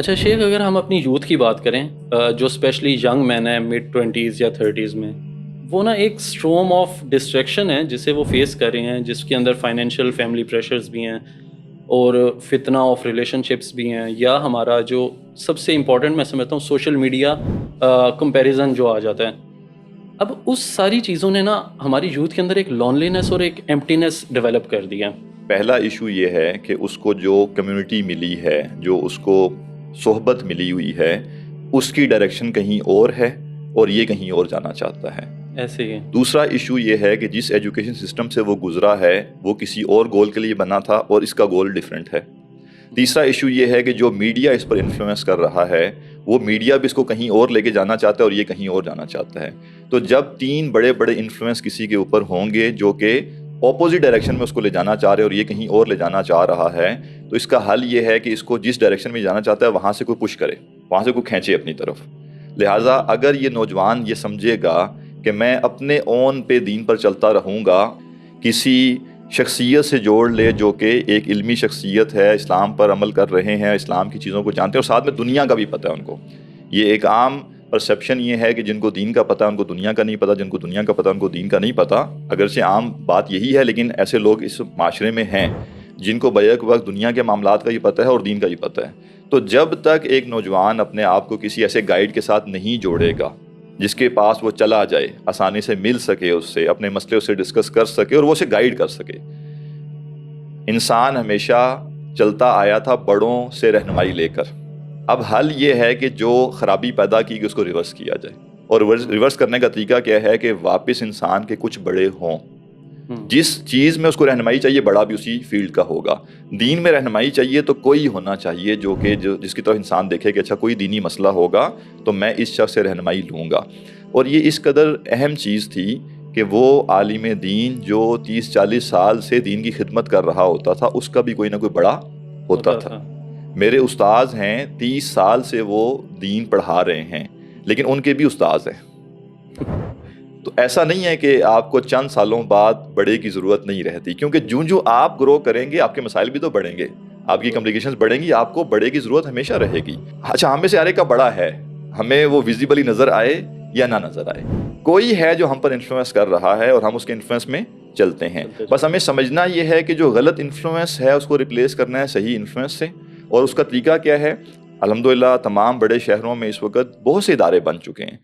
اچھا شیخ، اگر ہم اپنی یوتھ کی بات کریں، جو اسپیشلی ینگ مین ہے مڈ 20s یا 30s میں، وہ نا ایک اسٹروم آف ڈسٹریکشن ہے جسے وہ فیس کر رہے ہیں، جس کے اندر فائنینشیل فیملی پریشرز بھی ہیں اور فتنہ آف ریلیشن شپس بھی ہیں، یا ہمارا جو سب سے امپورٹنٹ میں سمجھتا ہوں سوشل میڈیا کمپیریزن جو آ جاتا ہے۔ اب اس ساری چیزوں نے نا ہماری یوتھ کے اندر ایک لونلینس اور ایک ایمپٹینس ڈیولپ کر دیا۔ پہلا ایشو یہ ہے کہ اس کو جو کمیونٹی ملی ہے، جو اس کو صحبت ملی ہوئی ہے، اس کی ڈائریکشن کہیں اور ہے اور یہ کہیں اور جانا چاہتا ہے۔ ایسے ہی دوسرا ایشو یہ ہے کہ جس ایجوکیشن سسٹم سے وہ گزرا ہے وہ کسی اور گول کے لیے بنا تھا اور اس کا گول ڈیفرنٹ ہے۔ تیسرا ایشو یہ ہے کہ جو میڈیا اس پر انفلوئنس کر رہا ہے وہ میڈیا بھی اس کو کہیں اور لے کے جانا چاہتا ہے اور یہ کہیں اور جانا چاہتا ہے۔ تو جب تین بڑے بڑے انفلوئنس کسی کے اوپر ہوں گے جو کہ اپوزٹ ڈائریکشن میں اس کو لے جانا چاہ رہے اور یہ کہیں اور لے جانا چاہ رہا ہے، تو اس کا حل یہ ہے کہ اس کو جس ڈائریکشن میں جانا چاہتا ہے وہاں سے کوئی پش کرے، وہاں سے کوئی کھینچے اپنی طرف۔ لہٰذا اگر یہ نوجوان یہ سمجھے گا کہ میں اپنے اون پہ دین پر چلتا رہوں گا، کسی شخصیت سے جوڑ لے جو کہ ایک علمی شخصیت ہے، اسلام پر عمل کر رہے ہیں، اسلام کی چیزوں کو جانتے ہیں اور ساتھ میں دنیا کا بھی پتہ ہے ان کو۔ یہ ایک عام پرسیپشن یہ ہے کہ جن کو دین کا پتہ ان کو دنیا کا نہیں پتہ، جن کو دنیا کا پتہ ان کو دین کا نہیں پتہ۔ اگرچہ عام بات یہی ہے لیکن ایسے لوگ اس معاشرے میں ہیں جن کو بیک وقت دنیا کے معاملات کا ہی پتہ ہے اور دین کا ہی پتہ ہے۔ تو جب تک ایک نوجوان اپنے آپ کو کسی ایسے گائیڈ کے ساتھ نہیں جوڑے گا جس کے پاس وہ چلا جائے، آسانی سے مل سکے، اس سے اپنے مسئلے اس سے ڈسکس کر سکے اور وہ اسے گائیڈ کر سکے۔ انسان ہمیشہ چلتا آیا تھا بڑوں سے رہنمائی لے کر۔ اب حل یہ ہے کہ جو خرابی پیدا کی گئی اس کو ریورس کیا جائے، اور ریورس کرنے کا طریقہ کیا ہے کہ واپس انسان کے کچھ بڑے ہوں۔ جس چیز میں اس کو رہنمائی چاہیے بڑا بھی اسی فیلڈ کا ہوگا۔ دین میں رہنمائی چاہیے تو کوئی ہونا چاہیے جس کی طرف انسان دیکھے کہ اچھا کوئی دینی مسئلہ ہوگا تو میں اس شخص سے رہنمائی لوں گا۔ اور یہ اس قدر اہم چیز تھی کہ وہ عالم دین جو 30-40 سال سے دین کی خدمت کر رہا ہوتا تھا اس کا بھی کوئی نہ کوئی بڑا ہوتا تھا۔ میرے استاذ ہیں 30 سال سے وہ دین پڑھا رہے ہیں لیکن ان کے بھی استاذ ہیں۔ تو ایسا نہیں ہے کہ آپ کو چند سالوں بعد بڑے کی ضرورت نہیں رہتی، کیونکہ جو آپ گرو کریں گے آپ کے مسائل بھی تو بڑھیں گے، آپ کی کمپلیکیشنز بڑھیں گی، آپ کو بڑے کی ضرورت ہمیشہ رہے گی۔ اچھا ہم میں سے ہر ایک کا بڑا ہے، ہمیں وہ ویزیبلی نظر آئے یا نہ نظر آئے، کوئی ہے جو ہم پر انفلوئنس کر رہا ہے اور ہم اس کے انفلوئنس میں چلتے ہیں۔ بس ہمیں سمجھنا یہ ہے کہ جو غلط انفلوئنس ہے اس کو ریپلیس کرنا ہے صحیح انفلوئنس سے۔ اور اس کا طریقہ کیا ہے؟ الحمدللہ تمام بڑے شہروں میں اس وقت بہت سے ادارے بن چکے ہیں